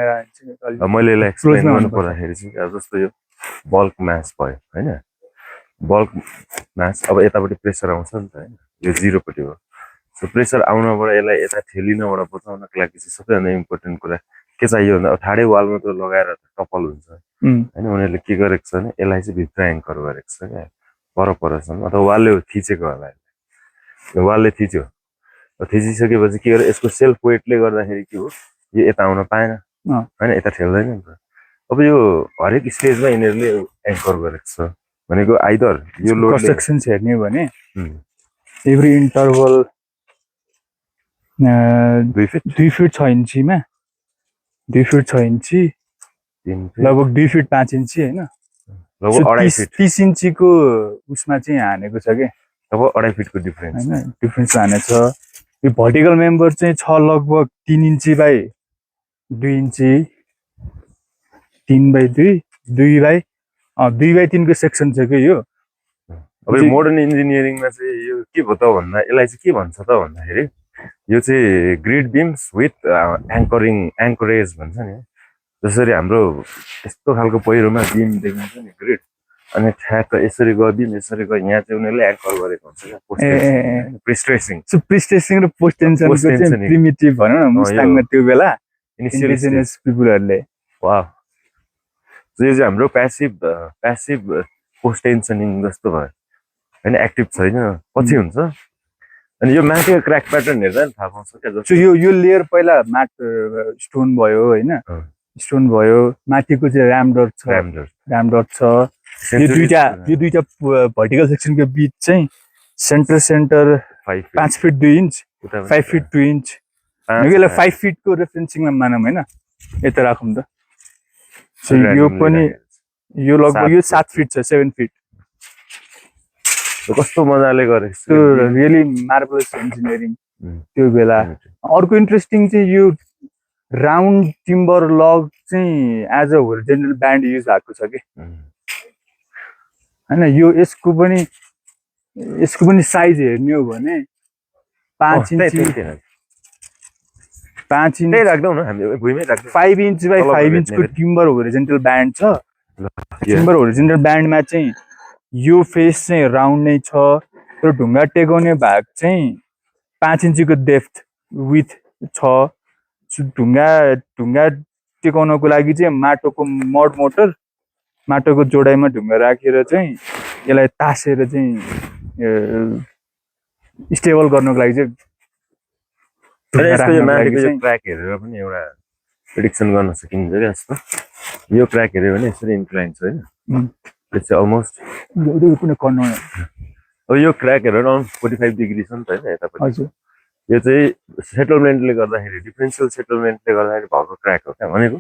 मैले यसलाई एक्सप्लेन गर्नु पर्दाखेरि चाहिँ अब जस्तो यो बल्क म्यास भयो हैन बल्क म्यास अब यतापट्टि प्रेसर आउँछ नि त हैन यो जिरोपट्टि हो सो प्रेसर आउनबाट यसलाई यता ठेलिनबाट बचाउनको लागि चाहिँ सबैभन्दा इम्पोर्टेन्ट कुरा के चाहियो भन्दा ठाडै वालमा त लगाएर टपल हुन्छ हैन उनीहरूले के गरेको छ भने यसलाई चाहिँ भित्र एङ्कर गरेको छ क्या परसम्म अथवा वालले थिचेको होला यो वालले थिच्यो थिचिसकेपछि के गर्यो यसको सेल्फ वेटले गर्दाखेरि के हो यो यता आउन पाएन हैन यता ठेल्दैन नि त अब यो हरेक स्टेजमा यिनीहरूले एङ्कर गरेको छ भनेको आइदर यो लोड सेक्सन्स हेर्ने हो भने एभ्री इन्टरभल 2 फिट 6 इन्चीमा 2 फिट 6 इन्ची लगभग 2 फिट 5 इन्ची हैन लगभग 2.5 फिट 30 इन्चीको उसमा चाहिँ हानेको छ के अब 2.5 फिटको डिफरेन्स हैन डिफरेन्स हानेछ यो भर्टिकल मेम्बर चाहिँ छ लगभग 3 इन्ची बाइ 2 इन्ची 3 बाइ 2 2 बाइ 3 को सेक्सन छ के यो अब यो मोडर्न इन्जिनियरिङमा चाहिँ यो के भयो त भन्दा यसलाई चाहिँ के भन्छ त भन्दाखेरि यो चाहिँ ग्रिड बिम्स विथ एङ्करेज भन्छ नि जसरी हाम्रो यस्तो खालको पहिरोमा बिम देखिन्छ नि ग्रिड अनि ठ्याक्क यसरी गयो बिम यसरी गयो यहाँ चाहिँ उनीहरूले एङ्कर गरेको हुन्छ क्या प्रिस्ट्रेसिङ र पोस्ट टेन्सनको चाहिँ प्रिमिटिभ भनौँ न मुस्ताङमा त्यो बेला इन्डिजिनियस पिपुलहरूले वाह यो चाहिँ हाम्रो प्यासिभ पोस्ट टेन्सनिङ जस्तो भयो हैन एक्टिभ छैन पछि हुन्छ अनि यो माथिको क्र्याक प्याटर्न हेर्दा नि थाहा पाउँछ क्या जस्तो यो लेयर पहिला म्याट स्टोन भयो हैन स्टोन भयो माथिको चाहिँ र्यामडट छ यो दुईटा भर्टिकल सेक्सनको बीच चाहिँ centre 5 fit 2 inch 5 fit 2 inch यसलाई 5 फिटको रेफरेन्सिङमा मानौँ हैन यता राखौँ त यो पनि यो लगभग यो 7 फिट छ 7 फिट कस्तो मजाले गरेको छ रियली मार्भलस इन्जिनियरिङ त्यो बेला अर्को इन्ट्रेस्टिङ चाहिँ यो राउन्ड टिम्बर लग चाहिँ एज अ होरिजोन्टल ब्यान्ड युज भएको छ के हैन यो यसको पनि साइज हेर्ने हो भने 5 इन्च 5 इन्च राख्दौ न हामी भुइँमै राख्दौ 5 इन्च बाइ 5 इन्चको टिम्बर होरिजोन्टल ब्यान्ड छ टिम्बर होरिजोन्टल ब्यान्डमा चाहिँ यो फेस चाहिँ राउन्ड नै छ तर ढुङ्गा टेकाउने भाग चाहिँ 5 इन्चको डेप्थ विथ छ ढुङ्गा टेकाउनको लागि चाहिँ माटोको मड मोटर माटोको जोडाइमा ढुङ्गा राखेर चाहिँ यसलाई तासेर चाहिँ स्टेबल गर्नको लागि चाहिँ यो माथिको यो क्र्याक हेरेर पनि एउटा प्रेडिक्सन गर्न सकिन्छ क्या जस्तो यो क्र्याक हेऱ्यो भने यसरी इन्क्लाइन छ हैन It's almost अब यो क्र्याक हेरेर अराउन्ड 45 डिग्री छ नि त हैन यतापट्टि यो चाहिँ सेटलमेन्टले गर्दाखेरि डिफरेन्शियल सेटलमेन्टले गर्दाखेरि भएको क्र्याक हो क्या भनेको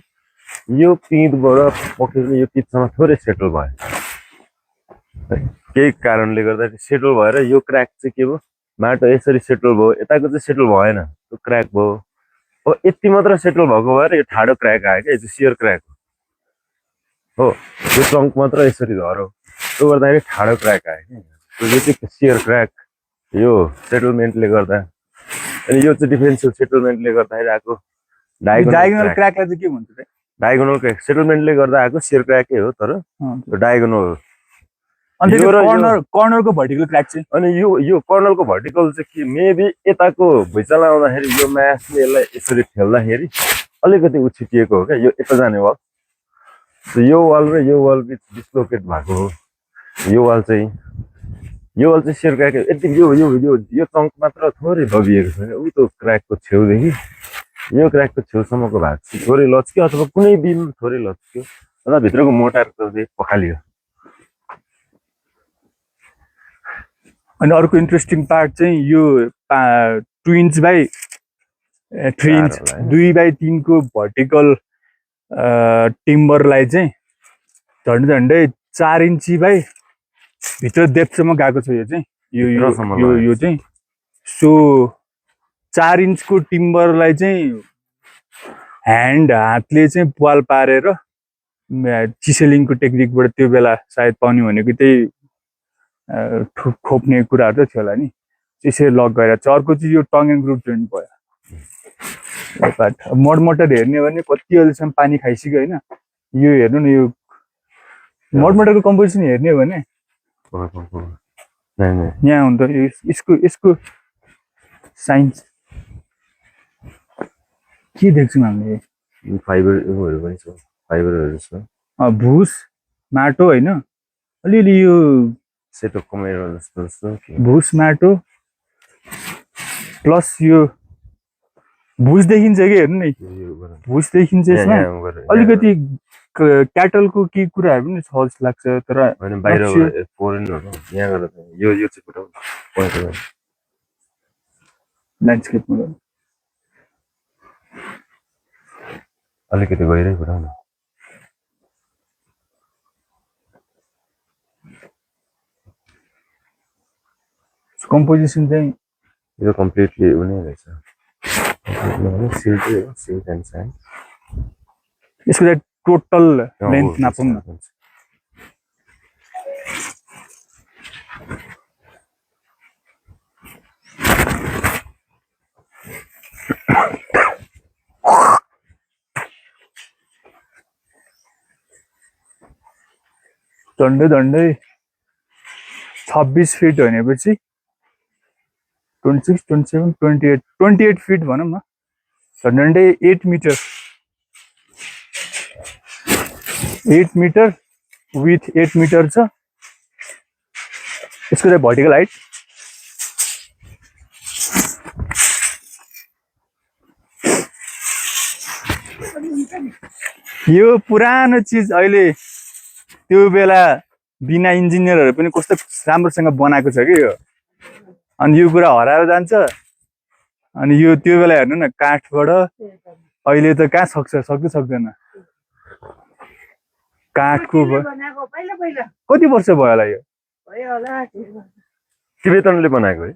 यो पिँधबाट पक्रेर यो पिचमा थोरै सेटल भयो केही कारणले गर्दाखेरि सेटल भएर यो क्र्याक चाहिँ के भयो माटो यसरी सेटल भयो यताको चाहिँ सेटल भएन त्यो क्र्याक भयो अब यति मात्र सेटल भएको भएर यो ठाडो क्र्याक आयो क्या यो चाहिँ सियर क्र्याक हो यो ट्रङ्क मात्र यसरी झऱ्यो त्यो गर्दाखेरि ठाडो क्र्याक आयो क्या यो चाहिँ सियर क्र्याक यो सेटलमेन्टले गर्दा अनि यो चाहिँ डिफरेन्शियल सेटलमेन्टले गर्दाखेरि आएको डायगोनल क्र्याकलाई चाहिँ के भन्छ त डायगोनल क्र्याक सेटलमेन्टले गर्दा आएको सियर क्र्याकै हो तर डायगोनल अनि कर्नरको भर्टिकल क्र्याक चाहिँ अनि यो कर्नरको भर्टिकल चाहिँ के मेबी यताको भुइँचालो आउँदाखेरि यो म्यासले यसलाई यसरी ठेल्दाखेरि अलिकति उछिटिएको हो क्या यो यता जाने वाल यो वाल र यो वाल बिच डिस्लोकेट भएको हो यो वाल चाहिँ सियर क्र्याक यति यो चङ्क मात्र थोरै दबिएको छ उ त्यो क्र्याकको छेउदेखि यो क्र्याकको छेउसम्मको भाग चाहिँ थोरै लच्क्यो अथवा कुनै बिम थोरै लच्क्यो अथवा भित्रको मोटारको चाहिँ पखालियो अनि अर्को इन्ट्रेस्टिङ पार्ट चाहिँ यो 2 इन्च बाइ 3 इन्च 2 बाइ 3 को भर्टिकल टिम्बरलाई चाहिँ झन्डै 4 इन्ची बाइ भित्र डेप्थसम्म गएको छ यो चाहिँ यो चाहिँ सो 4 इन्चको टिम्बरलाई चाहिँ हातले चाहिँ पाल पारेर चिसेलिङको टेक्निकबाट त्यो बेला सायद पाउने भनेको त्यही खोप्ने कुराहरू त थियो होला नि त्यसरी लक गरेर छ अर्को चाहिँ यो टङ एन्ड ग्रुप जोइन्ट भयो मडमटर हेर्ने हो भने कति अहिलेसम्म पानी खाइसक्यो होइन यो हेर्नु न यो मडमटरको कम्पोजिसन हेर्ने हो भने यहाँ हुन्छ यसको साइन्स के देख्छौँ हामीले फाइबरहरू पनि छ फाइबरहरू छ भुस माटो होइन अलिअलि यो सेतो कमेरो जस्तो भुस माटो प्लस यो भुस देखिन्छ कि हेर्नु नि भुस देखिन्छ यसमा अलिकति क्याटलको केही कुराहरू पनि छ जस्तो लाग्छ तर बाहिर फोरेनहरू यहाँ गरेर यो चाहिँ फुटाउनु ल्यान्डस्केपमा अलिकति गहिरै फुटाउनु कम्पोजिसन चाहिँ यो कम्प्लिटली उनी रहेछ सिल्क एन्ड स्यान्ड यसको चाहिँ टोटल लेन्थ नापौँ न झन्डै झन्डै 26 फिट भनेपछि 26, 27, 28 28 फिट भनौँ न झन्डै 8 मिटर 8 मिटर विथ 8 मिटर छ यसको चाहिँ भर्टिकल हाइट यो पुरानो चिज अहिले त्यो बेला बिना इन्जिनियरहरू पनि कस्तो राम्रोसँग बनाएको छ कि यो अनि यो कुरा हराएर जान्छ अनि यो त्यो बेला हेर्नु न काठबाट अहिले त कहाँ सक्दैन काठको कति वर्ष भयो होला यो तिब्बतनले बनाएको है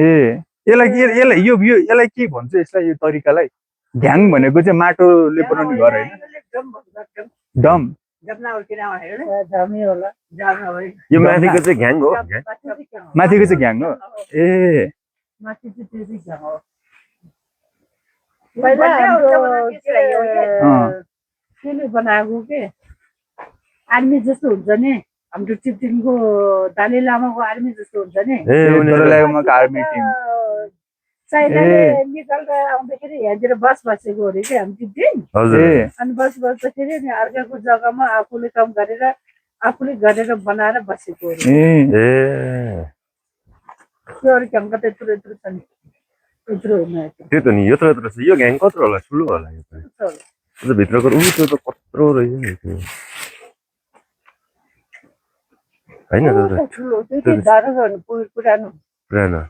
ए यसलाई के भन्छ यसलाई यो तरिकालाई ढ्याङ भनेको चाहिँ माटोले बनाउने घर होइन डम यो माथिको चाहिँ घ्याङ हो माथिको चाहिँ घ्याङ हो ए बनाएको के आर्मी जस्तो हुन्छ नि हाम्रो टिप्टिङको दाली लामाको आर्मी जस्तो हुन्छ नि आर्मी टिम चाइनाले निकालेर आउँदाखेरि यहाँतिर बस बसेको अरे कि हामी टिप्टिङ अनि बस बस्दाखेरि नि अर्काको जग्गामा आफूले काम गरेर आफूले गरेर बनाएर बसेको अरे त्यो अरू घ्याङका त्यत्रो यत्रो छ नि यत्रो होइन त्यो त नि यत्रो यत्रो छ यो घ्याङ कत्रो होला ठुलो होला यो भित्रको त्यो त कत्रो रहेछ नि त्यो होइन ठुलो त्यो पुरानो पुरानो